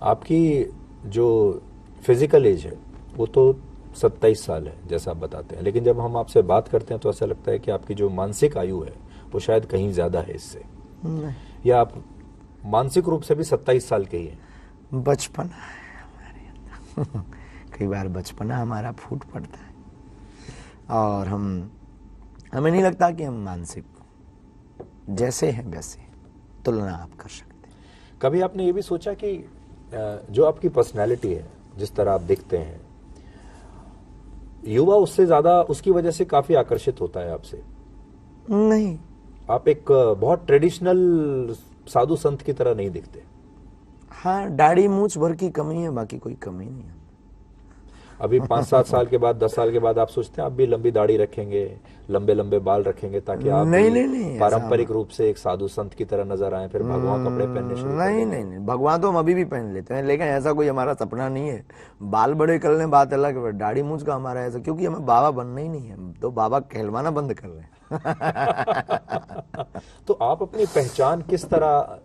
आपकी जो physical as है वो तो 27 साल है जैसा आप बताते हैं, लेकिन जब हम आपसे बात करते हैं तो ऐसा लगता है कि आपकी जो मानसिक आयु है वो शायद कहीं ज्यादा है इससे, या आप मानसिक रूप से भी 27 साल के ही हैं? बचपना है हमारे अंदर कई बार बचपना हमारा फूट पड़ता है और हमें नहीं लगता कि हम मानसिक जैसे हैं वैसे तुलना आप कर सकते हैं। कभी आपने ये भी सोचा कि जो आपकी पर्सनैलिटी है, जिस तरह आप दिखते हैं, युवा उससे ज्यादा उसकी वजह से काफी आकर्षित होता है आपसे? नहीं, आप एक बहुत ट्रेडिशनल साधु संत की तरह नहीं दिखते। हाँ, दाढ़ी मूछ भर की कमी है, बाकी कोई कमी नहीं है। अभी 5-7 साल के बाद, 10 साल के बाद आप सोचते हैं आप भी लंबी दाढ़ी रखेंगे, लंबे लंबे बाल रखेंगे, ताकि आप नहीं, पारंपरिक रूप से एक साधु संत की तरह नजर आए, फिर भगवान कपड़े पहनने शुरू कर दें? नहीं, भगवान तो हम अभी भी पहन लेते हैं, लेकिन ऐसा कोई हमारा सपना नहीं है। बाल बड़े कर लें बात अलग है, दाढ़ी मूछ का हमारा ऐसा, क्योंकि हमें बाबा बनना ही नहीं है, हम तो बाबा कहलवाना बंद कर रहे हैं। तो आप अपनी पहचान किस तरह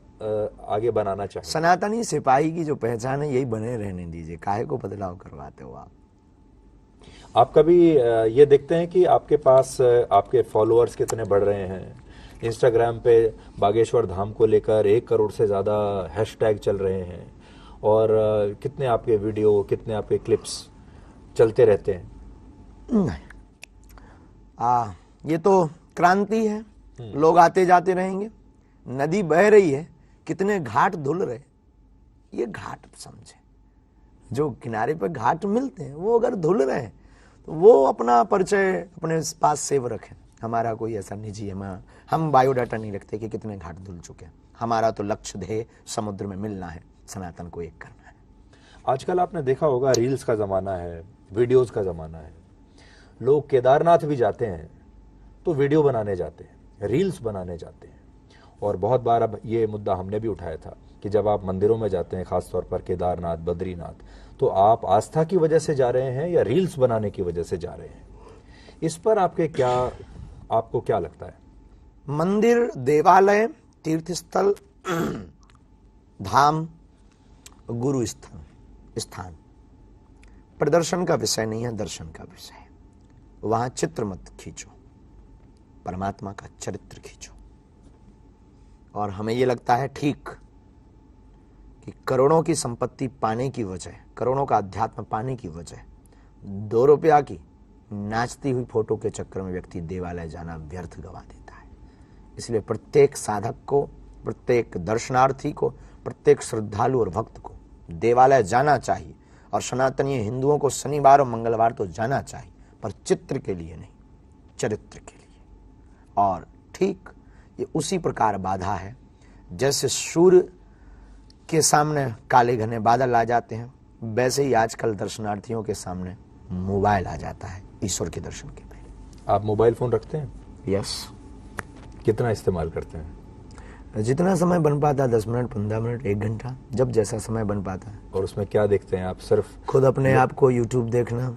आगे बनाना चाहेंगे? सनातनी सिपाही की जो पहचान है यही बने रहने दीजिए, काहे को बदलाव करवाते हो आप कभी ये देखते हैं कि आपके पास आपके फॉलोअर्स कितने बढ़ रहे हैं? इंस्टाग्राम पे बागेश्वर धाम को लेकर 1 करोड़ से ज़्यादा हैशटैग चल रहे हैं, और कितने आपके वीडियो, कितने आपके क्लिप्स चलते रहते हैं? नहीं, ये तो क्रांति है, लोग आते जाते रहेंगे, नदी बह रही है, कितने घाट धुल रहे, ये घाट समझे, जो किनारे पर घाट मिलते हैं वो अगर धुल रहे हैं तो वो अपना परिचय अपने पास सेव रखें। हमारा कोई ऐसा निजी है, हम बायोडाटा नहीं रखते कि कितने घाट धुल चुके हैं। हमारा तो लक्ष्य ध्येय समुद्र में मिलना है, सनातन को एक करना है। आजकल आपने देखा होगा रील्स का ज़माना है, वीडियोस का ज़माना है। लोग केदारनाथ भी जाते हैं तो वीडियो बनाने जाते हैं, रील्स बनाने जाते हैं। और बहुत बार अब ये मुद्दा हमने भी उठाया था कि जब आप मंदिरों में जाते हैं, खासतौर पर केदारनाथ, बद्रीनाथ, तो आप आस्था की वजह से जा रहे हैं या रील्स बनाने की वजह से जा रहे हैं? इस पर आपको क्या लगता है? मंदिर, देवालय, तीर्थस्थल, धाम, गुरु स्थान प्रदर्शन का विषय नहीं है, दर्शन का विषय है। वहां चित्र मत खींचो, परमात्मा का चरित्र खींचो। और हमें यह लगता है ठीक कि करोड़ों की संपत्ति पाने की वजह, करोड़ों का अध्यात्म पाने की वजह 2 रुपया की नाचती हुई फोटो के चक्कर में व्यक्ति देवालय जाना व्यर्थ गवा देता है। इसलिए प्रत्येक साधक को, प्रत्येक दर्शनार्थी को, प्रत्येक श्रद्धालु और भक्त को देवालय जाना चाहिए। और सनातनी हिंदुओं को शनिवार और मंगलवार तो जाना चाहिए, पर चित्र के लिए नहीं, चरित्र के लिए। और ठीक ये उसी प्रकार बाधा है जैसे सूर्य के सामने काले घने बादल आ जाते हैं, वैसे ही आजकल दर्शनार्थियों के सामने मोबाइल आ जाता है ईश्वर के दर्शन के पहले। आप मोबाइल फोन रखते हैं? यस। कितना इस्तेमाल करते हैं? जितना समय बन पाता है, 10 मिनट, 15 मिनट, 1 घंटा, जब जैसा समय बन पाता है। और उसमें क्या देखते हैं आप? सिर्फ खुद अपने आप को यूट्यूब देखना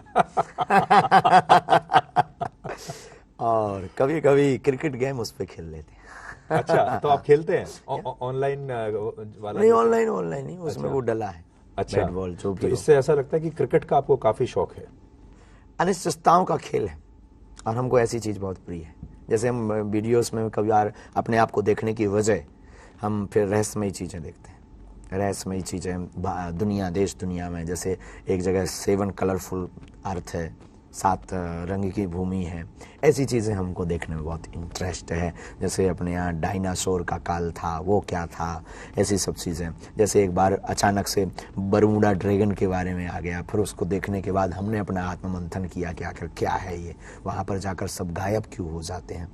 और कभी कभी क्रिकेट गेम उस पर खेल लेते हैं। अच्छा, तो आप खेलते हैं ऑनलाइन वाला? नहीं, ऑनलाइन नहीं, उसमें वो डला है। अच्छा, बैट बॉल जो तो इससे ऐसा लगता है कि क्रिकेट का आपको काफी शौक है। अनिश्चितताओं का खेल है और हमको ऐसी चीज बहुत प्रिय है। जैसे हम वीडियोस में कभी यार अपने आप को देखने की वजह हम फिर रहस्यमयी चीजें देखते हैं। रहस्यमयी चीजें दुनिया, देश दुनिया में, जैसे एक जगह 7 कलरफुल अर्थ है, 7 रंग की भूमि है, ऐसी चीज़ें हमको देखने में बहुत इंटरेस्ट है। जैसे अपने यहाँ डायनासोर का काल था, वो क्या था, ऐसी सब चीज़ें। जैसे एक बार अचानक से बरमूडा ड्रैगन के बारे में आ गया, फिर उसको देखने के बाद हमने अपना आत्ममंथन किया कि आखिर क्या है ये, वहाँ पर जाकर सब गायब क्यों हो जाते हैं,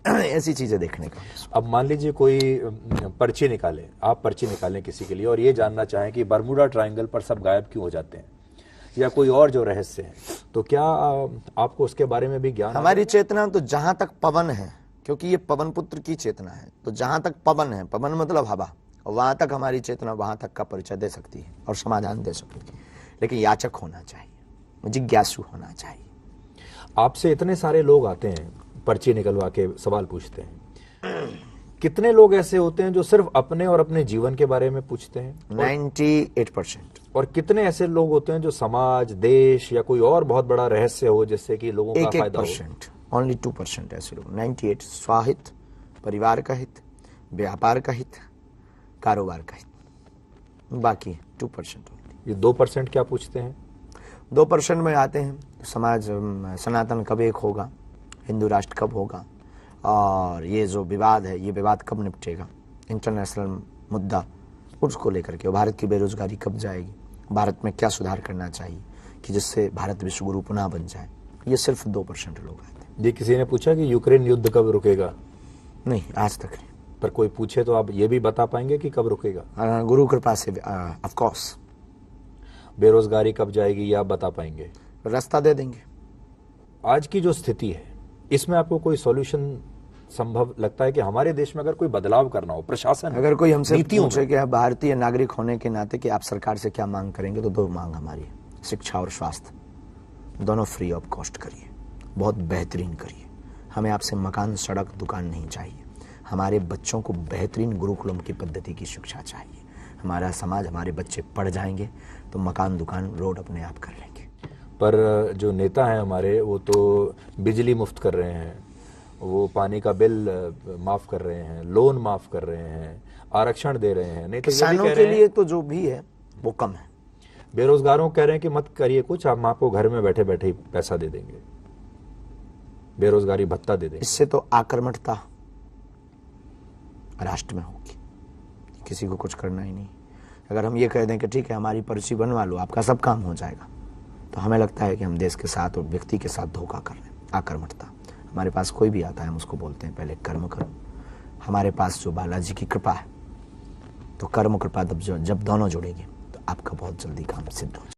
ऐसी चीज़ें देखने का। अब मान लीजिए कोई पर्ची निकाले, आप पर्ची निकालें किसी के लिए और ये जानना चाहें कि बरमूडा ट्रायंगल पर सब गायब क्यों हो जाते हैं, या कोई और जो रहस्य है, तो क्या आपको उसके बारे में भी ज्ञान? हमारी चेतना तो जहां तक पवन है, क्योंकि ये पवन पुत्र की चेतना है, तो जहां तक पवन है, पवन मतलब हवा, वहां तक हमारी चेतना वहां तक का परिचय दे सकती है और समाधान दे सकती है। लेकिन याचक होना चाहिए, जिज्ञासु होना चाहिए। आपसे इतने सारे लोग आते हैं, पर्ची निकलवा के सवाल पूछते हैं, कितने लोग ऐसे होते हैं जो सिर्फ अपने और अपने जीवन के बारे में पूछते हैं? 98%। और कितने ऐसे लोग होते हैं जो समाज, देश या कोई और बहुत बड़ा रहस्य हो जिससे कि लोगों का फायदा हो? 1% ओनली 2% ऐसे लोग। 98 स्वाहित, परिवार का हित, व्यापार का हित, कारोबार का हित, बाकी 2%। ये 2% क्या पूछते हैं? 2% में आते हैं समाज सनातन कब एक होगा, हिंदू राष्ट्र कब होगा, और ये जो विवाद है ये विवाद कब निपटेगा, इंटरनेशनल मुद्दा उसको लेकर के, भारत की बेरोजगारी कब जाएगी, भारत में क्या सुधार करना चाहिए कि जिससे भारत विश्व गुरु पुनः बन जाए। ये सिर्फ 2% लोग आते हैं। ये किसी ने पूछा कि यूक्रेन युद्ध कब रुकेगा? नहीं, आज तक नहीं। पर कोई पूछे तो आप ये भी बता पाएंगे कि कब रुकेगा? गुरु कृपा से ऑफ कोर्स। बेरोजगारी कब जाएगी ये आप बता पाएंगे? रास्ता दे देंगे। आज की जो स्थिति है इसमें आपको कोई सॉल्यूशन संभव लगता है कि हमारे देश में अगर कोई बदलाव करना हो, प्रशासन, अगर कोई हमसे नीतियों पूछे कि आप भारतीय नागरिक होने के नाते कि आप सरकार से क्या मांग करेंगे, तो 2 मांग हमारी है, शिक्षा और स्वास्थ्य दोनों फ्री ऑफ कॉस्ट करिए, बहुत बेहतरीन करिए। हमें आपसे मकान, सड़क, दुकान नहीं चाहिए। हमारे बच्चों को बेहतरीन गुरुकुलम की पद्धति की शिक्षा चाहिए। हमारा समाज, हमारे बच्चे पढ़ जाएंगे तो मकान, दुकान, रोड अपने आप कर लेंगे। पर जो नेता हैं हमारे वो तो बिजली मुफ्त कर रहे हैं, वो पानी का बिल माफ कर रहे हैं, लोन माफ कर रहे हैं, आरक्षण दे रहे हैं। नहीं तो किसानों के लिए तो जो भी है वो कम है। बेरोजगारों कह रहे हैं कि मत करिए कुछ, हम आपको घर में बैठे बैठे ही पैसा दे देंगे, बेरोजगारी भत्ता दे देंगे। इससे तो आक्रामकता राष्ट्र में होगी, किसी को कुछ करना ही नहीं। अगर हम ये कह दें कि ठीक है हमारी पर्ची बनवा लो, आपका सब काम हो जाएगा, तो हमें लगता है कि हम देश के साथ और व्यक्ति के साथ धोखा कर रहे हैं। आक्रामकता। हमारे पास कोई भी आता है हम उसको बोलते हैं पहले कर्म करो। हमारे पास जो बालाजी की कृपा है, तो कर्म कृपा जब दोनों जुड़ेंगे तो आपका बहुत जल्दी काम सिद्ध हो जाएगा।